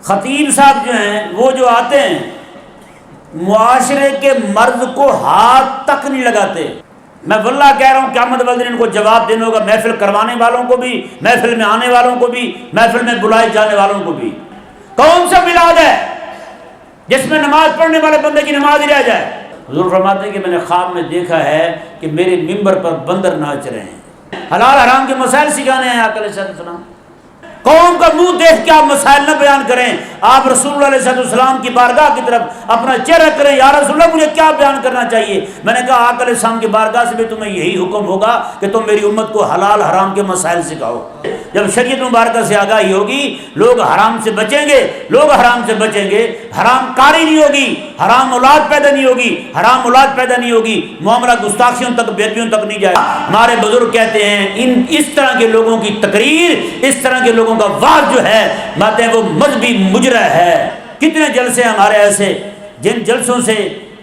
خطیب صاحب جو ہیں وہ جو آتے ہیں معاشرے کے مرض کو ہاتھ تک نہیں لگاتے. میں واللہ کہہ رہا ہوں قیامت والے دن ان کو جواب دینا ہوگا، محفل کروانے والوں کو بھی، محفل میں آنے والوں کو بھی، محفل میں بلائے جانے والوں کو بھی. کون سا میلاد ہے جس میں نماز پڑھنے والے بندے کی نماز ہی رہ جائے؟ حضور فرماتے ہیں کہ میں نے خواب میں دیکھا ہے کہ میرے ممبر پر بندر ناچ رہے ہیں، حلال حرام کے مسائل سکھانے ہیں آقا علیہ السلام. قوم کا منہ دیکھ کے آپ مسائل نہ بیان کریں، آپ رسول اللہ علیہ السلام کی بارگاہ کی طرف اپنا چہرہ کریں، یا رسول اللہ مجھے کیا بیان کرنا چاہیے؟ میں نے کہا آقا علیہ السلام کی بارگاہ سے بھی تمہیں یہی حکم ہوگا کہ تم میری امت کو حلال حرام کے مسائل سکھاؤ. جب شریعت مبارکہ سے آگاہی ہوگی لوگ حرام سے بچیں گے، لوگ حرام سے بچیں گے، حرام کاری نہیں ہوگی، حرام اولاد پیدا نہیں ہوگی، حرام اولاد پیدا نہیں ہوگی، معاملہ گستاخیوں تک بیدبیوں تک نہیں جائے. ہمارے بزرگ کہتے ہیں اس طرح کے لوگوں کی تقریر، اس طرح کے لوگوں کا وعظ جو ہے باتیں وہ مذہبی مجرا ہے. کتنے جلسے ہمارے ایسے جن جلسوں سے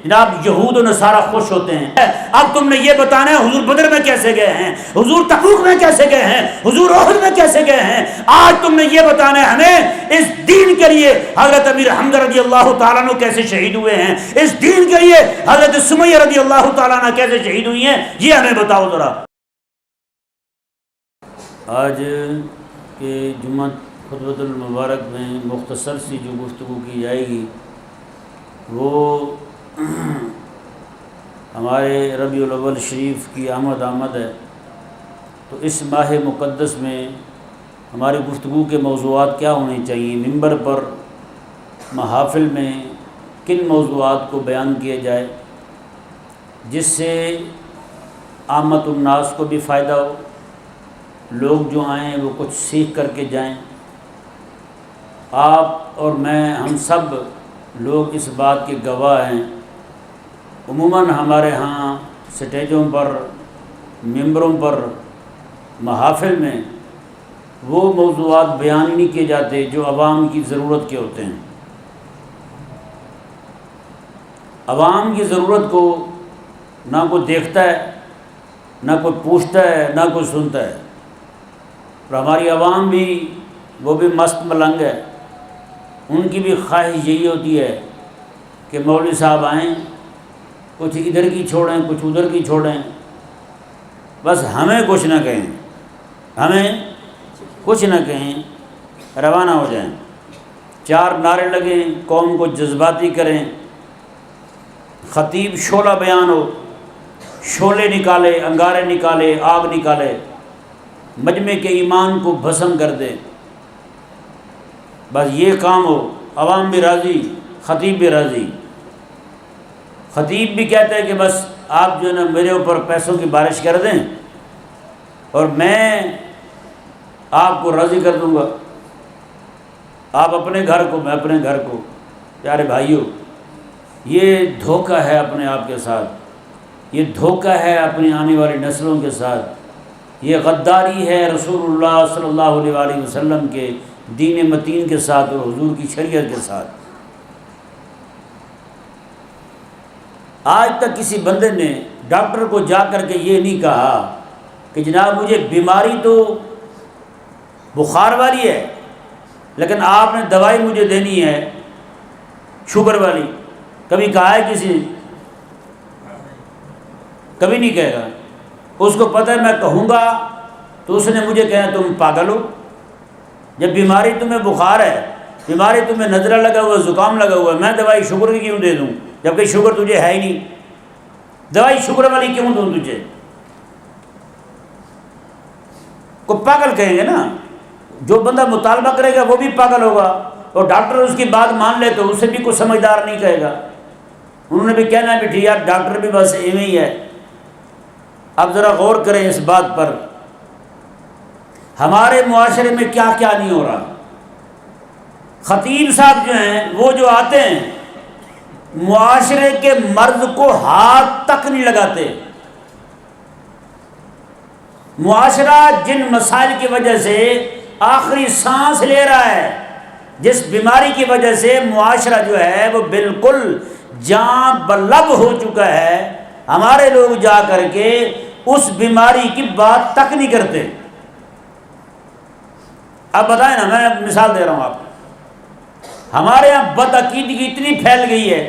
جناب یہود و نصارہ خوش ہوتے ہیں. اب تم نے یہ بتانا ہے حضور بدر میں کیسے گئے ہیں، حضور تبوک میں کیسے گئے ہیں، حضور احد میں کیسے گئے ہیں. آج تم نے یہ بتانا ہے ہمیں اس دین کے لیے حضرت امیر حمزہ رضی اللہ تعالیٰ عنہ کیسے شہید ہوئے ہیں، اس دین کے لیے حضرت سمیہ رضی اللہ تعالیٰ عنہ کیسے شہید ہوئی ہیں، یہ ہمیں بتاؤ ذرا. آج کے جمعہ خطبۃ المبارک میں مختصر سی جو گفتگو کی جائے گی وہ ہمارے ربیع الاول شریف کی آمد ہے. تو اس ماہ مقدس میں ہماری گفتگو کے موضوعات کیا ہونے چاہیے، ممبر پر محافل میں کن موضوعات کو بیان کیا جائے جس سے عامت الناس کو بھی فائدہ ہو، لوگ جو آئیں وہ کچھ سیکھ کر کے جائیں. آپ اور میں ہم سب لوگ اس بات کے گواہ ہیں. عموماً ہمارے ہاں سٹیجوں پر، ممبروں پر، محافل میں وہ موضوعات بیان نہیں کیے جاتے جو عوام کی ضرورت کے ہوتے ہیں. عوام کی ضرورت کو نہ کوئی دیکھتا ہے، نہ کوئی پوچھتا ہے، نہ کوئی سنتا ہے. اور ہماری عوام بھی وہ بھی مست ملنگ ہے، ان کی بھی خواہش یہی ہوتی ہے کہ مولوی صاحب آئیں، کچھ ادھر کی چھوڑیں کچھ ادھر کی چھوڑیں، بس ہمیں کچھ نہ کہیں، ہمیں کچھ نہ کہیں، روانہ ہو جائیں. چار نعرے لگیں، قوم کو جذباتی کریں، خطیب شعلہ بیان ہو، شعلے نکالے، انگارے نکالے، آگ نکالے، مجمع کے ایمان کو بھسم کر دے. بس یہ کام ہو، عوام بھی راضی، خطیب بھی راضی. خطیب بھی کہتا ہے کہ بس آپ جو ہے نا میرے اوپر پیسوں کی بارش کر دیں اور میں آپ کو راضی کر دوں گا، آپ اپنے گھر کو میں اپنے گھر کو. پیارے بھائیوں، یہ دھوکہ ہے اپنے آپ کے ساتھ، یہ دھوکہ ہے اپنی آنے والی نسلوں کے ساتھ، یہ غداری ہے رسول اللہ صلی اللہ علیہ وآلہ وسلم کے دین متین کے ساتھ اور حضور کی شریعت کے ساتھ. آج تک کسی بندے نے ڈاکٹر کو جا کر کے یہ نہیں کہا کہ جناب مجھے بیماری تو بخار والی ہے لیکن آپ نے دوائی مجھے دینی ہے شوگر والی. کبھی کہا ہے کسی نے؟ کبھی نہیں کہے گا. اس کو پتہ ہے میں کہوں گا تو اس نے مجھے کہا تم پاگل ہو. جب بیماری تمہیں بخار ہے، بیماری تمہیں نزلہ لگا ہوا، زکام لگا ہوا ہے، میں دوائی شوگر کی کیوں دے دوں جبکہ شوگر تجھے ہے ہی نہیں؟ دوائی شوگر والی کیوں دوں تجھے؟ کو پاگل کہیں گے نا. جو بندہ مطالبہ کرے گا وہ بھی پاگل ہوگا، اور ڈاکٹر اس کی بات مان لے تو اسے بھی کوئی سمجھدار نہیں کہے گا. انہوں نے بھی کہنا ہے بیٹھی یار ڈاکٹر بھی بس ایویں ہی ہے. اب ذرا غور کریں اس بات پر، ہمارے معاشرے میں کیا کیا نہیں ہو رہا. خطیب صاحب جو ہیں وہ جو آتے ہیں معاشرے کے مرض کو ہاتھ تک نہیں لگاتے. معاشرہ جن مسائل کی وجہ سے آخری سانس لے رہا ہے، جس بیماری کی وجہ سے معاشرہ جو ہے وہ بالکل جاں بلب ہو چکا ہے، ہمارے لوگ جا کر کے اس بیماری کی بات تک نہیں کرتے. اب بتائیں نا، میں مثال دے رہا ہوں آپ کو. ہمارے یہاں بد عقیدگی اتنی پھیل گئی ہے،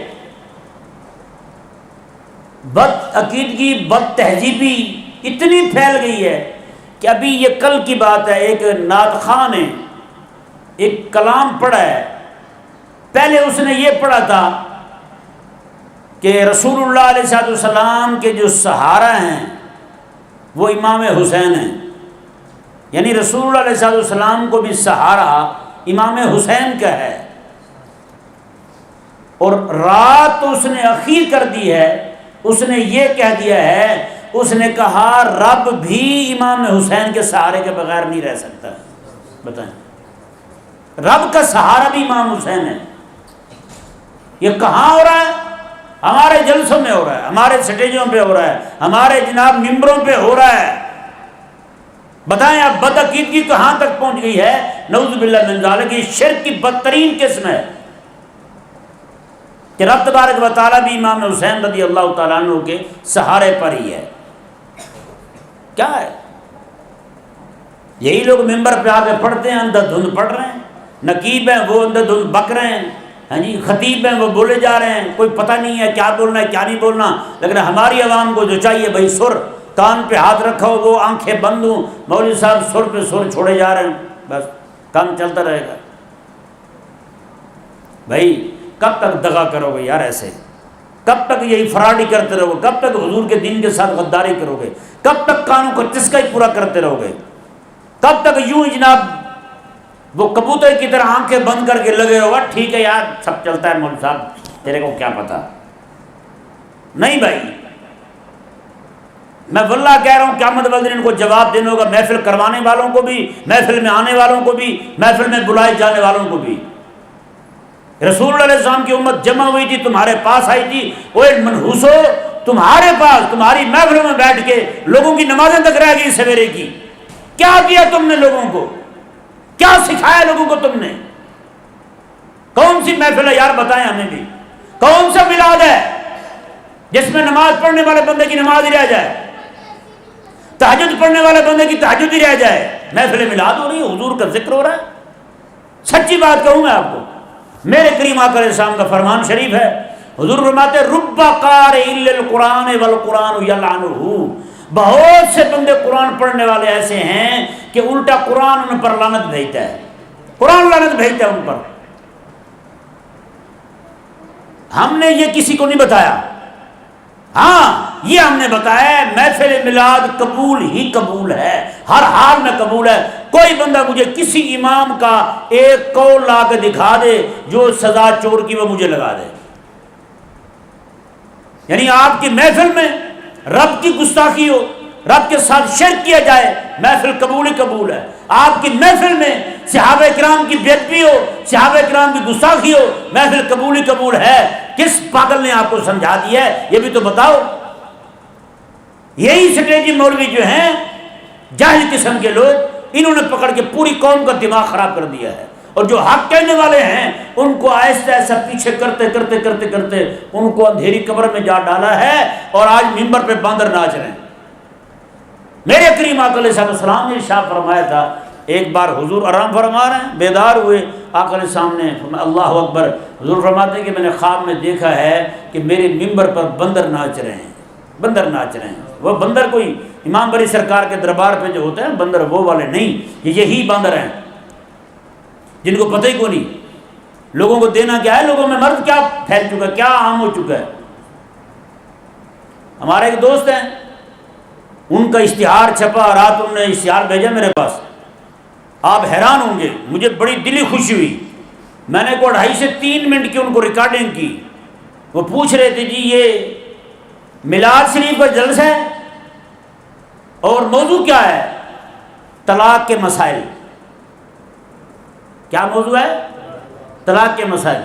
بد عقیدگی، بد تہذیبی اتنی پھیل گئی ہے کہ ابھی یہ کل کی بات ہے، ایک نعت خواہ نے ایک کلام پڑھا ہے. پہلے اس نے یہ پڑھا تھا کہ رسول اللہ علیہ السلام کے جو سہارا ہیں وہ امام حسین ہیں، یعنی رسول اللہ علیہ السلام کو بھی سہارا امام حسین کا ہے. اور رات اس نے اخیر کر دی ہے، اس نے یہ کہہ دیا ہے، اس نے کہا رب بھی امام حسین کے سہارے کے بغیر نہیں رہ سکتا. بتائیں، رب کا سہارا بھی امام حسین ہے. یہ کہاں ہو رہا ہے؟ ہمارے جلسوں میں ہو رہا ہے، ہمارے سٹیجوں پہ ہو رہا ہے، ہمارے جناب ممبروں پہ ہو رہا ہے. بتائیں اب بدعقیدگی کہاں تک پہنچ گئی ہے؟ نعوذ باللہ من ذالک. یہ شرک کی بدترین قسم ہے کہ رب تبارک و تعالیٰ بھی امام حسین رضی اللہ تعالیٰ عنہ کے سہارے پر ہی ہے. کیا ہے؟ یہی لوگ ممبر پہ آ کے پڑھتے ہیں، اندھا دھند پڑھ رہے ہیں. نقیب ہیں وہ اندھا دھند بک رہے ہیں، ہاں جی، خطیب ہیں وہ بولے جا رہے ہیں، کوئی پتہ نہیں ہے کیا بولنا ہے کیا نہیں بولنا. لیکن ہماری عوام کو جو چاہیے بھائی سر، کان پہ ہاتھ رکھا ہو، وہ آنکھیں بند ہوں، مولوی صاحب سر پہ سر چھوڑے جا رہے ہیں، بس کام چلتا رہے گا. بھائی کب تک دغا کرو گے یار ایسے؟ کب تک یہی فراڈی کرتے رہو گے؟ کب تک حضور کے دین کے ساتھ غداری کرو گے؟ کب تک کانوں کو چسکا ہی پورا کرتے رہو گے؟ کب تک یوں ہی جناب وہ کبوتر کی طرح آنکھیں بند کر کے لگے ہوگا ٹھیک ہے یار سب چلتا ہے مولوی صاحب تیرے کو کیا پتا؟ نہیں بھائی، میں واللہ کہہ رہا ہوں قیامت والے دن ان کو جواب دینا ہوگا، محفل کروانے والوں کو بھی، محفل میں آنے والوں کو بھی، محفل میں بلائے جانے والوں کو بھی. رسول اللہ علیہ السلام کی امت جمع ہوئی تھی، تمہارے پاس آئی تھی، وہ منحوسو تمہارے پاس تمہاری محفلوں میں بیٹھ کے لوگوں کی نمازیں تک رہ گئی سویرے کی. کیا دیا تم نے لوگوں کو؟ کیا سکھایا لوگوں کو تم نے؟ کون سی محفل ہے یار بتائیں ہمیں بھی؟ کون سا میلاد ہے جس میں نماز پڑھنے والے بندے کی نماز ہی رہ جائے، تہجد پڑھنے والے بندے کی تہجد ہی رہ جائے؟ محفل میلاد ہو رہی ہے، حضور کا ذکر ہو رہا ہے. سچی بات کہوں میں آپ کو، میرے کریم آقا علیہ السلام کا فرمان شریف ہے، حضور فرماتے رب قارئ للقرآن والقرآن یلعنہ. بہت سے بندے قرآن پڑھنے والے ایسے ہیں کہ الٹا قرآن ان پر لعنت بھیجتا ہے، قرآن لعنت بھیجتا ہے ان پر. ہم نے یہ کسی کو نہیں بتایا، ہاں یہ ہم نے بتایا ہے محفل میلاد قبول ہی قبول ہے، ہر حال میں قبول ہے. کوئی بندہ مجھے کسی امام کا ایک قول لا کے دکھا دے جو سزا چور کی وہ مجھے لگا دے. یعنی آپ کی محفل میں رب کی گستاخی ہو، رب کے ساتھ شرک کیا جائے، محفل قبول ہی قبول ہے. آپ کی محفل میں صحابہ کرام کی بے ادبی ہو، صحابہ کرام کی گستاخی ہو، محفل قبول ہی قبول ہے. کس پاگل نے آپ کو سمجھا دیا ہے یہ بھی تو بتاؤ؟ یہی سٹیجی مولوی جو ہیں جاہل قسم کے لوگ، انہوں نے پکڑ کے پوری قوم کا دماغ خراب کر دیا ہے. اور جو حق کہنے والے ہیں ان کو آہستہ آہستہ پیچھے کرتے کرتے کرتے کرتے ان کو اندھیری قبر میں جا ڈالا ہے، اور آج ممبر پہ باندر ناچ رہے ہیں. میرے کریم آقا علیہ السلام نے ارشاد فرمایا تھا، ایک بار حضور آرام فرما رہے ہیں، بیدار ہوئے، آقا علیہ السلام نے فرمایا اللہ اکبر. حضور فرماتے ہیں کہ میں نے خواب میں دیکھا ہے کہ میرے ممبر پر بندر ناچ رہے ہیں، بندر ناچ رہے ہیں. وہ بندر کوئی امام بری سرکار کے دربار پہ جو ہوتے ہیں بندر وہ والے نہیں، یہی باندر ہیں جن کو پتہ ہی کو نہیں لوگوں کو دینا کیا ہے. لوگوں میں مرض کیا پھیل چکا ہے، کیا عام ہو چکا ہے. ہمارے ایک دوست ہیں، ان کا اشتہار چھپا، رات انہوں نے اشتہار بھیجا میرے پاس. آپ حیران ہوں گے، مجھے بڑی دلی خوشی ہوئی. میں نے کو 2.5 سے 3 منٹ کی ان کو ریکارڈنگ کی. وہ پوچھ رہے تھے جی یہ میلاد شریف کا جلسہ ہے اور موضوع کیا ہے؟ طلاق کے مسائل. کیا موضوع ہے؟ طلاق کے مسائل.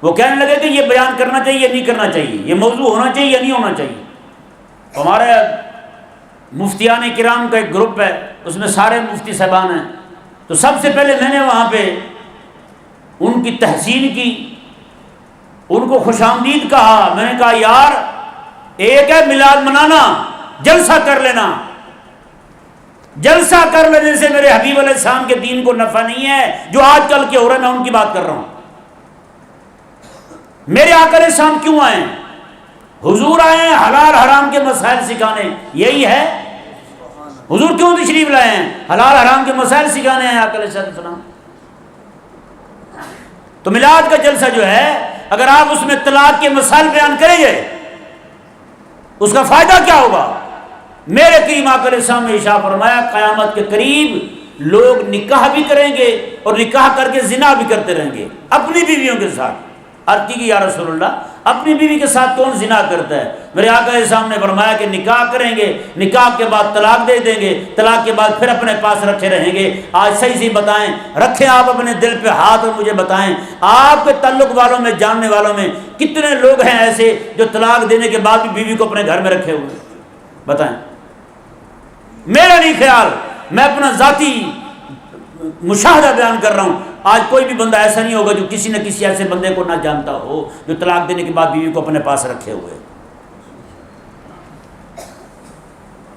وہ کہنے لگے کہ یہ بیان کرنا چاہیے یا نہیں کرنا چاہیے، یہ موضوع ہونا چاہیے یا نہیں ہونا چاہیے. ہمارے مفتیان کرام کا ایک گروپ ہے، اس میں سارے مفتی صاحبان ہیں. تو سب سے پہلے میں نے وہاں پہ ان کی تحسین کی، ان کو خوش آمدید کہا. میں نے کہا یار ایک ہے میلاد منانا، جلسہ کر لینا. جلسہ کر لینے سے میرے حبیب علیہ السلام کے دین کو نفع نہیں ہے. جو آج کل کے ہو رہے ہیں میں ان کی بات کر رہا ہوں. میرے آقا علیہ السلام کیوں آئے ہیں؟ حضور آئے ہیں حلال حرام کے مسائل سکھانے، یہی ہے حضور کیوں تشریف لائے ہیں؟ حلال حرام کے مسائل سکھانے ہیں آقا علیہ السلام۔ تو میلاد کا جلسہ جو ہے اگر آپ اس میں طلاق کے مسائل بیان کریں گے اس کا فائدہ کیا ہوگا؟ میرے کریم آقا علیہ السلام نے ارشاد فرمایا قیامت کے قریب لوگ نکاح بھی کریں گے اور نکاح کر کے زنا بھی کرتے رہیں گے اپنی بیویوں کے ساتھ۔ عرض کی یا رسول اللہ اپنی بیوی کے ساتھ کون زنا کرتا ہے؟ میرے آقا علیہ السلام نے فرمایا کہ نکاح کریں گے، نکاح کے بعد طلاق دے دیں گے، طلاق کے بعد پھر اپنے پاس رکھے رہیں گے۔ آج صحیح بتائیں، رکھیں آپ اپنے دل پہ ہاتھ اور مجھے بتائیں آپ کے تعلق والوں میں، جاننے والوں میں کتنے لوگ ہیں ایسے جو طلاق دینے کے بعد بھی بیوی کو اپنے گھر میں رکھے ہوئے؟ بتائیں۔ میرا نہیں خیال، میں اپنا ذاتی مشاہدہ بیان کر رہا ہوں، آج کوئی بھی بندہ ایسا نہیں ہوگا جو کسی نہ کسی ایسے بندے کو نہ جانتا ہو جو طلاق دینے کے بعد بیوی کو اپنے پاس رکھے ہوئے۔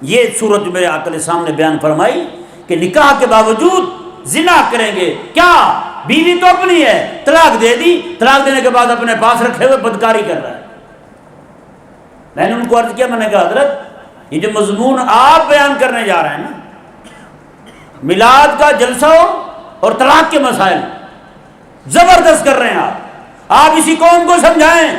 یہ صورت جو میرے آقا علیہ السلام نے بیان فرمائی کہ نکاح کے باوجود زنا کریں گے، کیا بیوی تو اپنی ہے، طلاق دے دی، طلاق دینے کے بعد اپنے پاس رکھے ہوئے بدکاری کر رہا ہے۔ میں نے ان کو عرض کیا، میں نے کہا حضرت یہ جو مضمون آپ بیان کرنے جا رہے ہیں نا، میلاد کا جلسہ اور طلاق کے مسائل زبردست کر رہے ہیں آپ اسی قوم کو سمجھائیں،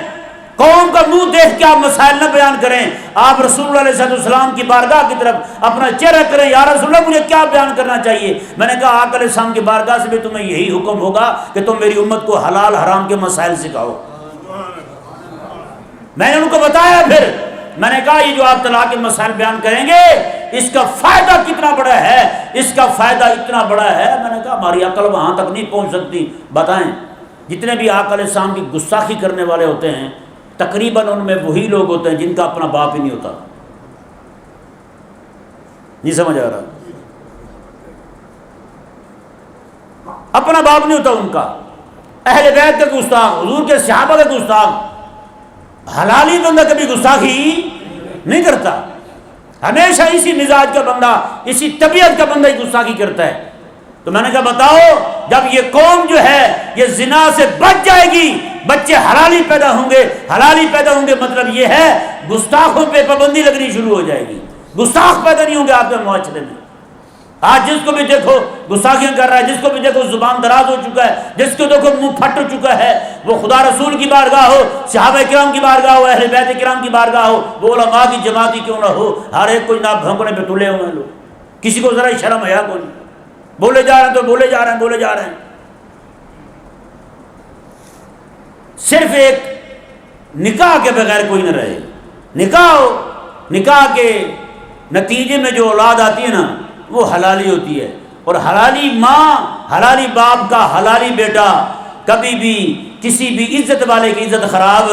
قوم کا منہ دیکھ کے آپ مسائل نہ بیان کریں، آپ رسول اللہ علیہ السلام کی بارگاہ کی طرف اپنا چہرہ کریں، یا رسول اللہ مجھے کیا بیان کرنا چاہیے؟ میں نے کہا آقا علیہ السلام کی بارگاہ سے بھی تمہیں یہی حکم ہوگا کہ تم میری امت کو حلال حرام کے مسائل سکھاؤ۔ میں نے ان کو بتایا، پھر میں نے کہا یہ جو آپ طلاق کے مسائل بیان کریں گے اس کا فائدہ کتنا بڑا ہے، اس کا فائدہ اتنا بڑا ہے، میں نے کہا ہماری عقل وہاں تک نہیں پہنچ سکتی۔ بتائیں جتنے بھی آقا علیہ السلام کی گستاخی کرنے والے ہوتے ہیں تقریباً ان میں وہی لوگ ہوتے ہیں جن کا اپنا باپ ہی نہیں ہوتا۔ نہیں سمجھ آ رہا؟ اپنا باپ نہیں ہوتا ان کا، اہل بیت کے گستاخ، حضور کے صحابہ کے گستاخ۔ حلالی بندہ کبھی گستاخی نہیں کرتا، ہمیشہ اسی مزاج کا بندہ، اسی طبیعت کا بندہ ہی گستاخی کرتا ہے۔ تو میں نے کہا بتاؤ جب یہ قوم جو ہے یہ زنا سے بچ جائے گی، بچے حلالی پیدا ہوں گے، حلالی پیدا ہوں گے، مطلب یہ ہے گستاخوں پہ پابندی لگنی شروع ہو جائے گی، گستاخ پیدا نہیں ہوں گے آپ کے معاشرے میں۔ آج جس کو بھی دیکھو گستاخیاں کر رہا ہے، جس کو بھی دیکھو زبان دراز ہو چکا ہے، جس کو دیکھو منہ پھٹ چکا ہے، وہ خدا رسول کی بارگاہ ہو، صحابہ کرام کی بارگاہ ہو، اہل بیت کرام کی بارگاہ ہو، وہ علماء کی جماعت ہی کیوں نہ ہو، ہر ایک کوئی ناک بھونکنے پہ تلے ہوئے ہیں لوگ، کسی کو ذرا شرم حیا کوئی نہیں، بولے جا رہے ہیں تو بولے جا رہے ہیں، بولے جا رہے ہیں۔ صرف ایک نکاح کے بغیر کوئی نہ رہے، نکاح کے نتیجے میں جو اولاد آتی ہے نا وہ حلالی ہوتی ہے، اور حلالی ماں، حلالی باپ کا حلالی بیٹا کبھی بھی کسی بھی عزت والے کی عزت خراب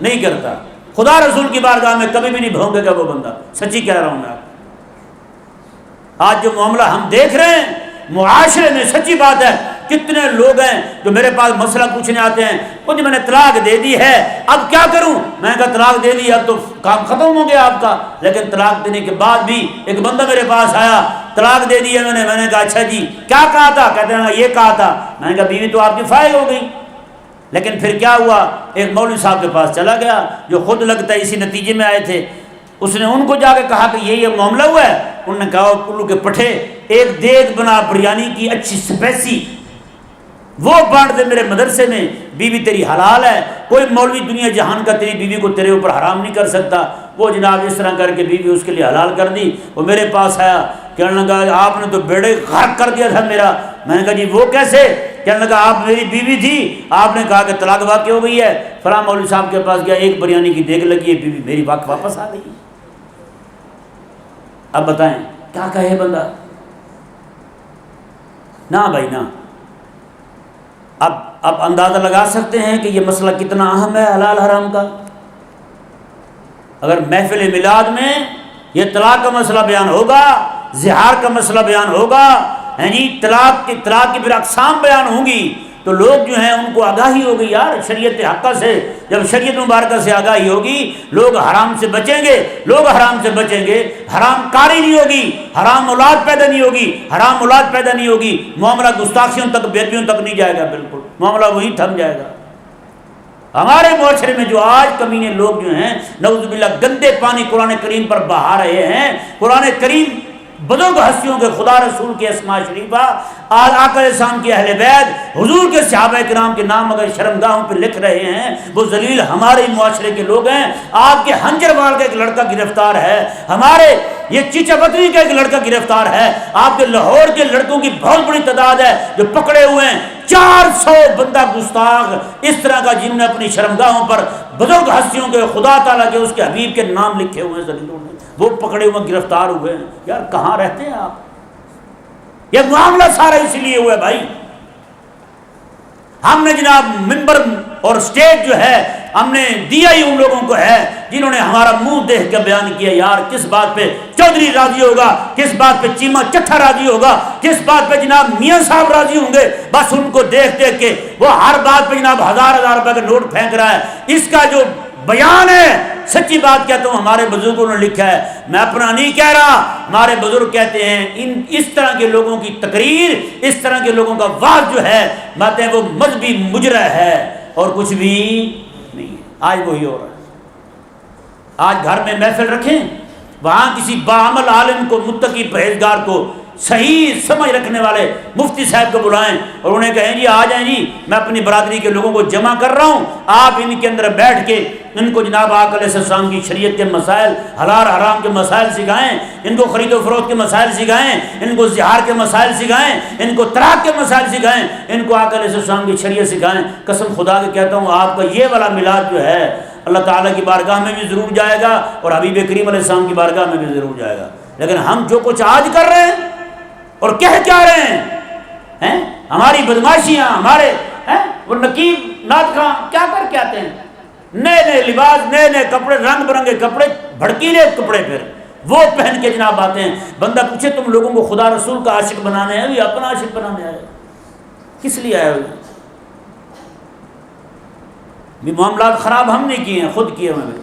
نہیں کرتا۔ خدا رسول کی بارگاہ میں کبھی بھی نہیں بھونکے گا وہ بندہ، سچی کہہ رہا ہوں میں آپ کو۔ آج جو معاملہ ہم دیکھ رہے ہیں معاشرے میں، سچی بات ہے، کتنے لوگ ہیں جو میرے پاس مسئلہ پوچھنے آتے ہیں، کچھ میں نے طلاق دے دی ہے اب کیا کروں؟ میں نے کہا طلاق دے دی اب تو کام ختم ہو گیا آپ کا، لیکن طلاق دینے کے بعد بھی ایک بندہ میرے پاس آیا، طلاق دے دی ہے میں نے کہا اچھا جی کیا کہا تھا؟ کہتے ہیں یہ کہا تھا۔ میں نے کہا بیوی تو آپ کی فائل ہو گئی، لیکن پھر کیا ہوا؟ ایک مولوی صاحب کے پاس چلا گیا جو خود لگتا ہے اسی نتیجے میں آئے تھے، اس نے ان کو جا کے کہا کہ یہ معاملہ ہوا ہے۔ انہوں نے کہا کلو کے پٹھے ایک دیگ بنا بریانی کی اچھی سپیسی وہ بانٹ دے میرے مدرسے میں، بیوی تیری حلال ہے، کوئی مولوی دنیا جہان کا تیری بیوی کو تیرے اوپر حرام نہیں کر سکتا۔ وہ جناب اس طرح کر کے بیوی اس کے لیے حلال کر دی۔ وہ میرے پاس آیا، کہنے لگا آپ نے تو بیڑے غرق کر دیا تھا میرا۔ میں نے کہا جی وہ کیسے؟ کہنے لگا آپ میری بیوی تھی، آپ نے کہا کہ طلاق واقع ہو گئی ہے، فلاں مولوی صاحب کے پاس گیا، ایک بریانی کی دیگ لگی ہے، بیوی میری واپس آ گئی۔ اب بتائیں کیا کہے بندہ؟ نہ بھائی نہ۔ اب اندازہ لگا سکتے ہیں کہ یہ مسئلہ کتنا اہم ہے حلال حرام کا۔ اگر محفل میلاد میں یہ طلاق کا مسئلہ بیان ہوگا، زہار کا مسئلہ بیان ہوگا، طلاق کی پھر اقسام بیان ہوں گی، تو لوگ جو ہیں ان کو آگاہی ہوگی، یار شریعت حقہ سے، جب شریعت مبارکہ سے آگاہی ہوگی لوگ حرام سے بچیں گے، لوگ حرام سے بچیں گے، حرام کاری نہیں ہوگی، حرام اولاد پیدا نہیں ہوگی، حرام اولاد پیدا نہیں ہوگی، معاملہ گستاخیوں تک، بیدبیوں تک نہیں جائے گا، بالکل معاملہ وہی تھم جائے گا۔ ہمارے معاشرے میں جو آج کمینے لوگ جو ہیں نعوذ باللہ گندے پانی قرآن کریم پر بہا رہے ہیں، قرآن کریم بزرگ ہستیوں کے، خدا رسول کے اسماء شریفہ، آقا علیہ السلام کے اہل بیت، حضور کے صحابہ کرام کے نام اگر شرمگاہوں پہ لکھ رہے ہیں، وہ ذلیل ہمارے معاشرے کے لوگ ہیں۔ آپ کے ہنجروال کا ایک لڑکا گرفتار ہے، ہمارے یہ چیچا پتری کا ایک لڑکا گرفتار ہے، آپ کے لاہور کے لڑکوں کی بہت بڑی تعداد ہے جو پکڑے ہوئے ہیں، 400 بندہ گستاخ اس طرح کا جنہوں نے اپنی شرمگاہوں پر بزرگ ہستیوں کے، خدا تعالیٰ کے، اس کے حبیب کے نام لکھے ہوئے ہیں ذلیلوں نے، وہ پکڑے ہوئے گرفتار ہوئے ہیں۔ یار کہاں رہتے ہیں آپ؟ یہ معاملہ سارا اس لیے ہوا ہے بھائی، ہم نے جناب منبر اور سٹیج جو ہے ہم نے دیا ہی ان لوگوں کو ہے جنہوں نے ہمارا منہ دیکھ کے بیان کیا۔ یار کس بات پہ چودھری راضی ہوگا، کس بات پہ چیمہ چٹھا راضی ہوگا، کس بات پہ جناب میاں صاحب راضی ہوں گے؟ بس ان کو دیکھ دیکھ کے وہ ہر بات پہ جناب ہزار روپے کا نوٹ پھینک رہا ہے۔ اس کا جو بیان ہے، سچی بات کہتا ہوں، ہمارے بزرگوں نے لکھا ہے، میں اپنا نہیں کہہ رہا، ہمارے بزرگ کہتے ہیں اس طرح کے لوگوں کی تقریر، اس طرح کے لوگوں کا وعظ جو ہے باتیں وہ مذہبی مجرہ ہے اور کچھ بھی نہیں ہے۔ آج وہی ہو رہا ہے۔ آج گھر میں محفل رکھیں، وہاں کسی باعمل عالم کو، متقی پرہیزگار کو، صحیح سمجھ رکھنے والے مفتی صاحب کو بلائیں اور انہیں کہیں جی آ جائیں جی، میں اپنی برادری کے لوگوں کو جمع کر رہا ہوں، آپ ان کے اندر بیٹھ کے ان کو جناب آقا علیہ السلام کی شریعت کے مسائل، حلال حرام کے مسائل سکھائیں، ان کو خرید و فروخت کے مسائل سکھائیں، ان کو زہار کے مسائل سکھائیں، ان کو طلاق کے مسائل سکھائیں، ان کو آقا علیہ السلام کی شریعت سکھائیں۔ قسم خدا کے کہتا ہوں، آپ کا یہ والا میلاد جو ہے اللہ تعالیٰ کی بارگاہ میں بھی ضرور جائے گا اور حبیب کریم علیہ السلام کی بارگاہ میں بھی ضرور جائے گا۔ لیکن ہم جو کچھ آج کر رہے ہیں اور کہہ کیا رہے ہیں، ہماری بدماشیاں، ہمارے وہ نقیب نعت خواں کیا کر کے آتے ہیں، نئے نئے لباس، نئے نئے کپڑے، رنگ برنگے کپڑے، بھڑکیلے کپڑے، پھر وہ پہن کے جناب آتے ہیں۔ بندہ پوچھے تم لوگوں کو خدا رسول کا عاشق بنانے ہیں یا اپنا عاشق بنانے آئے؟ کس لیے آئے ہوئے؟ بھی معاملات خراب ہم نے کیے ہیں، خود کیے ہوئے ہیں۔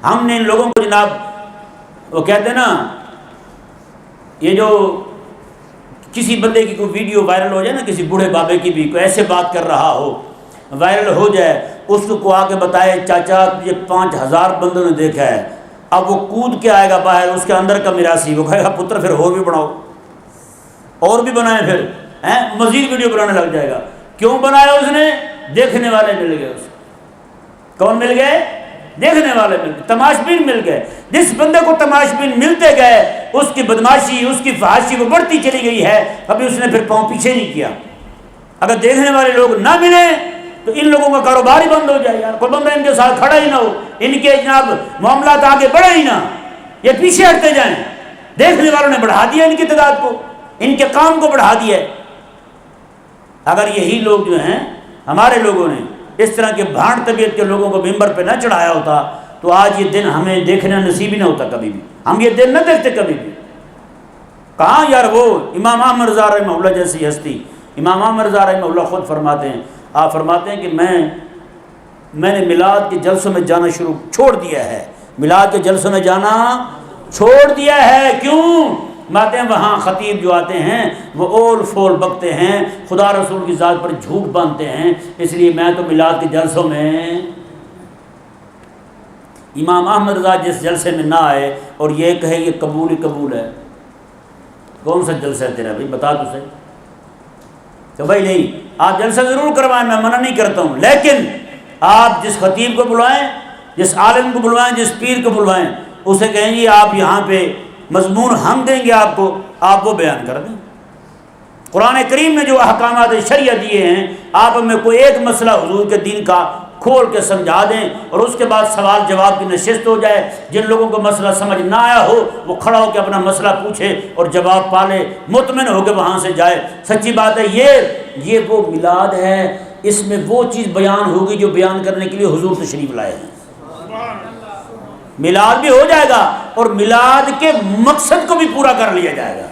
ہم نے ان لوگوں کو جناب، وہ کہتے ہیں نا، یہ جو کسی بندے کی کوئی ویڈیو وائرل ہو جائے نا، کسی بوڑھے بابے کی بھی کوئی ایسے بات کر رہا ہو، وائرل ہو جائے، اس کو آ کے بتائے چاچا یہ 5000 بندوں نے دیکھا ہے، اب وہ کود کے آئے گا باہر، اس کے اندر کا میراثی، وہ کہے گا پتر پھر اور بھی بناؤ، اور بھی بنائیں، پھر مزید ویڈیو بنانے لگ جائے گا۔ کیوں بنایا اس نے؟ دیکھنے والے مل گئے اس کو۔ کون مل گئے؟ دیکھنے والے مل گئے، تماشبین مل گئے۔ جس بندے کو تماشبین ملتے گئے، اس کی بدماشی، اس کی فحاشی وہ بڑھتی چلی گئی ہے، کبھی اس نے پھر پاؤں پیچھے نہیں کیا۔ اگر دیکھنے والے لوگ نہ ملیں تو ان لوگوں کا کاروبار ہی بند ہو جائے یار، کوئی بندہ ان کے ساتھ کھڑا ہی نہ ہو، ان کے جناب معاملات آگے بڑھے ہی نہ، یہ پیچھے ہٹتے جائیں۔ دیکھنے والوں نے بڑھا دیا ان کی تعداد کو، ان کے کام کو بڑھا دیا۔ اگر یہی لوگ جو ہیں، ہمارے لوگوں نے اس طرح کے بھانڈ طبیعت کے لوگوں کو ممبر پہ نہ چڑھایا ہوتا تو آج یہ دن ہمیں دیکھنا نصیب ہی نہ ہوتا، کبھی بھی ہم یہ دن نہ دیکھتے کبھی بھی۔ کہاں یار وہ امام احمد رضا رحمہ اللہ جیسی ہستی، امام احمد رضا رحمہ اللہ خود فرماتے ہیں، آپ فرماتے ہیں کہ میں نے میلاد کے جلسوں میں جانا چھوڑ دیا ہے، میلاد کے جلسوں میں جانا چھوڑ دیا ہے۔ کیوں؟ ماتے ہیں وہاں خطیب جو آتے ہیں وہ اول فول بکتے ہیں، خدا رسول کی ذات پر جھوٹ باندھتے ہیں، اس لیے میں تو میلاد کے جلسوں میں۔ امام احمد رضا جس جلسے میں نہ آئے اور یہ کہے یہ قبول ہی قبول ہے، کون سا جلسہ ہے تیرا بھائی؟ بتا تو صحیح۔ تو بھائی نہیں، آپ جلسہ ضرور کروائیں، میں منع نہیں کرتا ہوں، لیکن آپ جس خطیب کو بلوائیں، جس عالم کو بلوائیں، جس پیر کو بلوائیں، اسے کہیں گے آپ یہاں پہ مضمون ہم دیں گے آپ کو، آپ وہ بیان کر دیں۔ قرآن کریم میں جو احکامات شریعہ دیے ہیں، آپ ہمیں کوئی ایک مسئلہ حضور کے دین کا کھول کے سمجھا دیں اور اس کے بعد سوال جواب کی نشست ہو جائے۔ جن لوگوں کو مسئلہ سمجھ نہ آیا ہو وہ کھڑا ہو کے اپنا مسئلہ پوچھے اور جواب پالے، مطمئن ہو کے وہاں سے جائے۔ سچی بات ہے، یہ وہ میلاد ہے، اس میں وہ چیز بیان ہوگی جو بیان کرنے کے لیے حضور تشریف لائے ہیں۔ میلاد بھی ہو جائے گا اور میلاد کے مقصد کو بھی پورا کر لیا جائے گا۔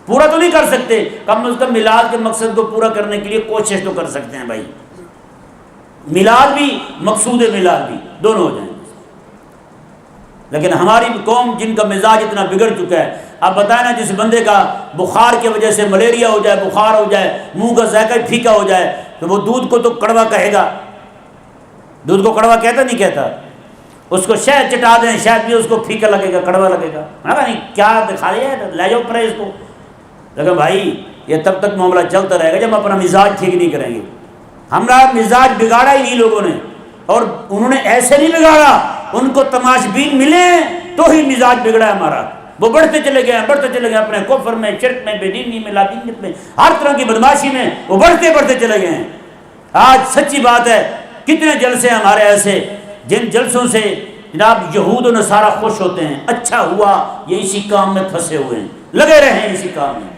پورا تو نہیں کر سکتے، کم از کم میلاد کے مقصد کو پورا کرنے کے لیے کوشش تو کر سکتے ہیں بھائی۔ میلاد بھی مقصود میلاد بھی دونوں ہو جائیں گے۔ لیکن ہماری قوم جن کا مزاج اتنا بگڑ چکا ہے، اب بتائیں نا، جس بندے کا بخار کی وجہ سے ملیریا ہو جائے، بخار ہو جائے، منہ کا ذائقہ پھیکا ہو جائے، تو وہ دودھ کو تو کڑوا کہے گا، دودھ کو کڑوا کہتا نہیں کہتا؟ اس کو شہد چٹا دیں، شہد بھی اس کو پھیکا لگے گا، کڑوا لگے گا، نہیں کیا دکھا رہے ہیں، لے جاؤ پرہیز کو. لیکن بھائی یہ تب تک معاملہ چلتا رہے گا جب اپنا مزاج ٹھیک نہیں کریں گے. ہمارا مزاج بگاڑا ہی نہیں لوگوں نے، اور انہوں نے ایسے نہیں بگاڑا، ان کو تماش بین ملے تو ہی مزاج بگڑا ہے ہمارا. وہ بڑھتے چلے گئے اپنے کفر میں، شرک میں، بے دینی میں، لادینیت میں، ہر طرح کی بدماشی میں وہ بڑھتے چلے گئے ہیں. آج سچی بات ہے کتنے جلسے ہمارے ایسے جن جلسوں سے جناب یہود و نصارہ خوش ہوتے ہیں، اچھا ہوا یہ اسی کام میں پھنسے ہوئے ہیں، لگے رہے ہیں اسی کام میں.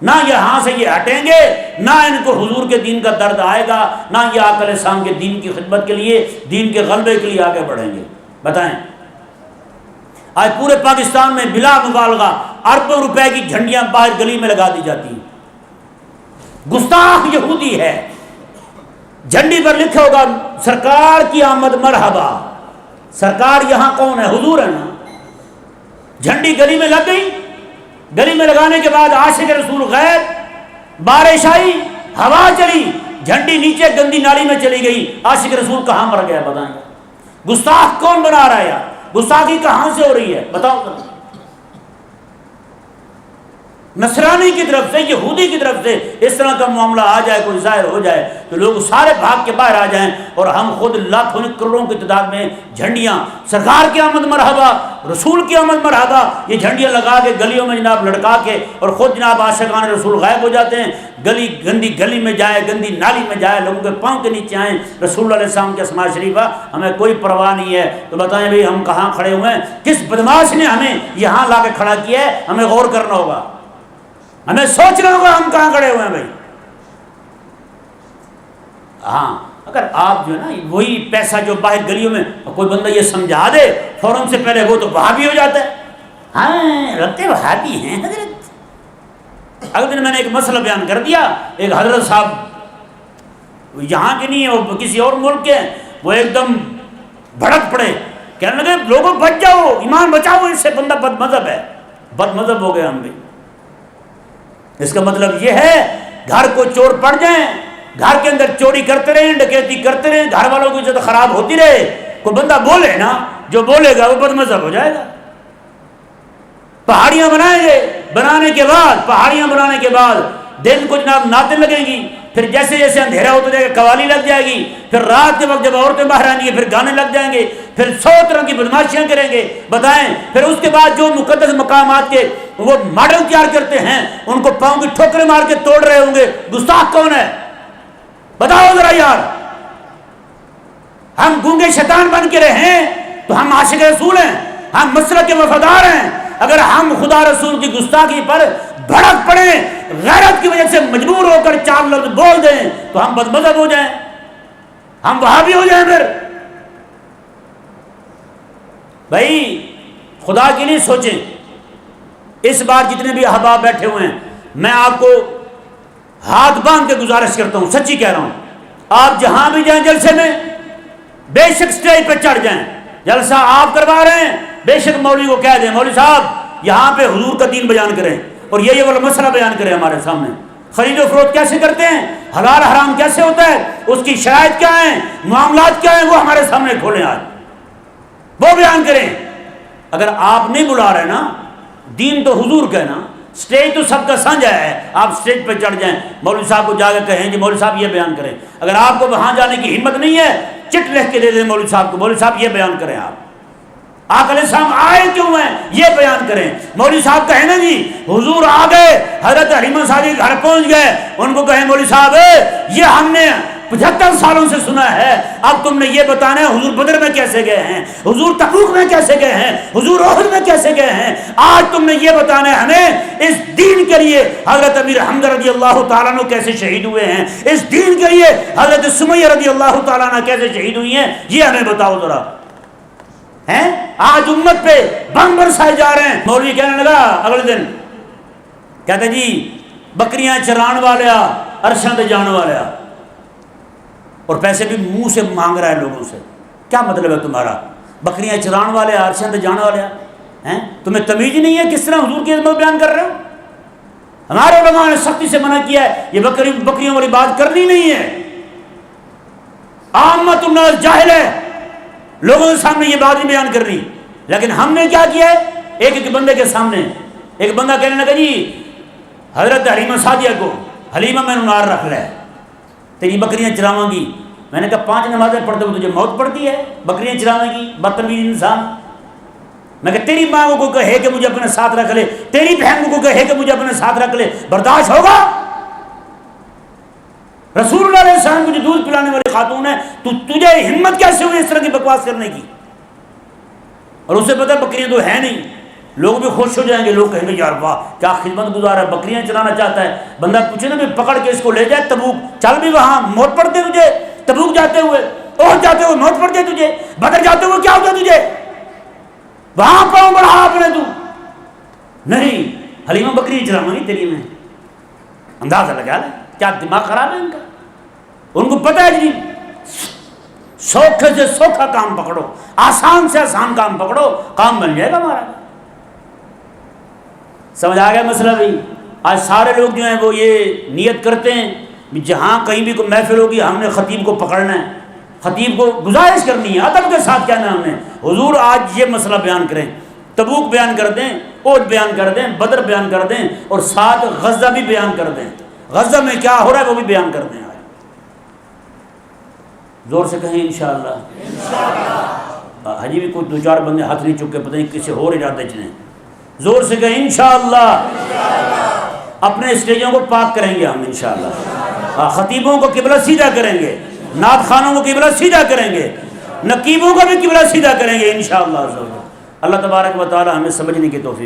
نہ یہاں سے یہ ہٹیں گے، نہ ان کو حضور کے دین کا درد آئے گا، نہ یہ آقا علیہ السلام کے دین کی خدمت کے لیے، دین کے غلبے کے لیے آگے بڑھیں گے. بتائیں آج پورے پاکستان میں بلا مبالغہ اربوں روپے کی جھنڈیاں باہر گلی میں لگا دی جاتی ہیں. گستاخ یہودی ہے، جھنڈی پر لکھا ہوگا سرکار کی آمد مرحبا. سرکار یہاں کون ہے؟ حضور ہے نا. جھنڈی گلی میں لگ گئی، گلی میں لگانے کے بعد عاشق رسول غیب، بارش آئی، ہوا چلی، جھنڈی نیچے گندی نالی میں چلی گئی، عاشق رسول کہاں مر گیا؟ بتائیں. گستاخ کون بنا رہا ہے یار؟ گستاخی کہاں سے ہو رہی ہے بتاؤ؟ نصرانی کی طرف سے، یہودی کی طرف سے اس طرح کا معاملہ آ جائے، کوئی ظاہر ہو جائے تو لوگ سارے بھاگ کے باہر آ جائیں، اور ہم خود لاکھوں کروڑوں کی تعداد میں جھنڈیاں سرکار کی آمد مرحبا، رسول کی آمد مرحبا، یہ جھنڈیاں لگا کے گلیوں میں جناب لڑکا کے، اور خود جناب عاشقان رسول غائب ہو جاتے ہیں. گندی گلی میں جائے، گندی نالی میں جائے، لوگوں کے پاؤں کے نیچے آئیں. رسول اللہ علیہ السلام کے اسماء شریفہ ہمیں کوئی پرواہ نہیں ہے. تو بتائیں بھئی ہم کہاں کھڑے ہوئے ہیں؟ کس بدماش نے ہمیں یہاں لا کے کھڑا کیا ہے؟ ہمیں غور کرنا ہوگا، ہمیں سوچنا ہوگا ہم کہاں کھڑے ہوئے ہیں بھائی. ہاں اگر آپ جو ہے نا وہی پیسہ جو باہر گلیوں میں کوئی بندہ یہ سمجھا دے فوراً سے پہلے وہ تو وہابی ہو جاتا ہے. ہاں رہتے وہابی ہیں حضرت. اگلے دن میں نے ایک مسئلہ بیان کر دیا، ایک حضرت صاحب یہاں کے نہیں ہیں، وہ کسی اور ملک کے، وہ ایک دم بھڑک پڑے، کہنے لگے لوگوں بچ جاؤ، ایمان بچاؤ، اس سے بندہ بد مذہب ہے. بد مذہب ہو گئے ہم بھی. اس کا مطلب یہ ہے گھر کو چور پڑ جائیں، گھر کے اندر چوری کرتے رہیں، ڈکیتی کرتے رہیں، گھر والوں کی عزت خراب ہوتی رہے، کوئی بندہ بولے نا، جو بولے گا وہ بد مذہب ہو جائے گا. پہاڑیاں بنائیں گے، پہاڑیاں بنانے کے بعد دن کو جناب نعتیں لگیں گی، پھر جیسے جیسے اندھیرا ہوتا جائے گا قوالی لگ جائے گی، پھر رات کے وقت جب عورتیں باہر آئیں گی پھر گانے لگ جائیں گے، پھر 100 طرح کی بدماشیاں کریں گے. بتائیں پھر اس کے بعد جو مقدس مقامات کے وہ ماڈل تیار کرتے ہیں ان کو پاؤں کی ٹھوکریں مار کے توڑ رہے ہوں گے. گستاخ کون ہے بتاؤ ذرا یار؟ ہم گونگے شیطان بن کے رہیں تو ہم عاشق رسول ہیں، ہم مسلک کے وفادار ہیں. اگر ہم خدا رسول کی گستاخی پر بھڑک پڑیں، غیرت کی وجہ سے مجبور ہو کر 4 لفظ بول دیں تو ہم بد مذہب ہو جائیں، ہم وہابی ہو جائیں. پھر بھائی خدا کے لیے سوچیں. اس بار جتنے بھی احباب بیٹھے ہوئے ہیں میں آپ کو ہاتھ باندھ کے گزارش کرتا ہوں، سچی کہہ رہا ہوں، آپ جہاں بھی جائیں جلسے میں بے شک سٹیج پہ چڑھ جائیں. جلسہ آپ کروا رہے ہیں، بے شک مولوی کو کہہ دیں مولوی صاحب یہاں پہ حضور کا دین بیان کریں اور یہ والا مسئلہ بیان کریں ہمارے سامنے. خرید و فروخت کیسے کرتے ہیں، حلال حرام کیسے ہوتا ہے، اس کی شرائط کیا ہیں، معاملات کیا ہیں، وہ ہمارے سامنے کھولیں، آج وہ بیان کریں. اگر آپ نہیں بلا رہے نا، دین تو حضور کا ہے نا، سٹیج تو سب کا سانجھا ہے، آپ سٹیج پہ چڑھ جائیں، مولوی صاحب کو جا کے کہیں جی مولوی صاحب یہ بیان کریں. اگر آپ کو وہاں جانے کی ہمت نہیں ہے چٹ لکھ کے دے دیں مولوی صاحب کو، مولوی صاحب یہ بیان کریں، آپ علیہ السلام آئے کیوں ہیں یہ بیان کریں. مولوی صاحب کہیں نا جی حضور آ گئے، حضرت حلیمہ سعدی گھر پہنچ گئے، ان کو کہیں مولوی صاحب یہ ہم نے 75 سالوں سے سنا ہے، اب تم نے یہ بتانا ہے حضور بدر میں کیسے گئے ہیں، حضور تبوک میں کیسے گئے ہیں، حضور احد میں کیسے گئے ہیں. آج تم نے یہ بتانا ہے ہمیں اس دین کے لیے حضرت امیر حمزہ رضی اللہ تعالیٰ عنہ کیسے شہید ہوئے ہیں، اس دین کے لیے حضرت سمیہ رضی اللہ تعالیٰ عنہ کیسے شہید ہوئی ہیں، یہ ہمیں بتاؤ ذرا. ہیں آج امت پہ بم برسائے جا رہے ہیں. مولوی کہنے لگا اگلے دن، کہتے جی بکریاں چران والیا عرشاں تے جان والیا، اور پیسے بھی منہ سے مانگ رہا ہے لوگوں سے. کیا مطلب ہے تمہارا؟ بکریاں چران والے، عرشاں تے جان والے ہیں، تمہیں تمیز نہیں ہے کس طرح حضور کی عظمت بیان کر رہے ہو؟ ہمارے علماء نے سختی سے منع کیا ہے، یہ بکریوں والی بات کرنی نہیں ہے. عامت عامت الناس جاہل ہے، لوگوں کے سامنے یہ بات نہیں بیان کر رہی، لیکن ہم نے کیا کیا ہے، ایک ایک بندے کے سامنے ایک بندہ کہنے لگا جی حضرت حلیمہ سعدیہ کو، حلیمہ میں نار رکھ لے، تیری بکریاں چراواں گی۔ میں نے کہا 5 نمازیں پڑھتے ہوئے تجھے موت پڑتی ہے بکریاں چرانے کی، بدتمیز انسان۔ میں کہ تیری ماں کو کہے کہ مجھے اپنے ساتھ رکھ لے، تیری بہن کو کہے کہ مجھے اپنے ساتھ رکھ لے، برداشت ہوگا؟ رسول اللہ علیہ السلام کو جو دودھ پلانے والی خاتون ہے، تجھے ہمت کیسے ہوئی اس طرح کی بکواس کرنے کی؟ اور اسے پتہ بکریاں تو ہے نہیں، لوگ بھی خوش ہو جائیں گے، لوگ کہیں گے یار واہ کیا خدمت گزار ہے، بکریاں چلانا چاہتا ہے۔ بندہ پوچھے نا بھی پکڑ کے اس کو لے جائے تبوک، چل بھی وہاں موت پڑتے تجھے، تبوک جاتے ہوئے، احد جاتے ہوئے موت پڑتے تجھے، بدر جاتے ہوئے کیا ہوتا تجھے، وہاں پاؤں بڑھا اپنے تو نہیں، حلیمہ بکری چلاؤں گی تیری میں۔ اندازہ لگا لے کیا دماغ خراب ہے ان کا، ان کو پتہ ہے جی سوکھے سے سوکھا کام پکڑو، آسان سے آسان کام پکڑو، کام بن جائے گا ہمارا۔ سمجھ آ گیا مسئلہ بھی؟ آج سارے لوگ جو ہیں وہ یہ نیت کرتے ہیں جہاں کہیں بھی کوئی محفل ہوگی ہم نے خطیب کو پکڑنا ہے، خطیب کو گزارش کرنی ہے، ادب کے ساتھ کہنا ہے ہم نے حضور آج یہ مسئلہ بیان کریں، تبوک بیان کر دیں، احد بیان کر دیں، بدر بیان کر دیں، اور ساتھ غزہ بھی بیان کر دیں، غزہ میں کیا ہو رہا ہے وہ بھی بیان کر دیں۔ زور سے کہیں انشاءاللہ۔ حجی بھی کوئی 2-4 بندے ہاتھ نہیں چکے، پتہ نہیں کسی اور ارادے چنے، زور سے کہیں انشاءاللہ۔ اپنے اسٹیجوں کو پاک کریں گے ہم انشاءاللہ، خطیبوں کو قبلہ سیدھا کریں گے، نعت خانوں کو قبلہ سیدھا کریں گے، نقیبوں کو بھی قبلہ سیدھا کریں گے انشاءاللہ۔ اللہ تبارک و تعالی ہمیں سمجھنے کی توفیق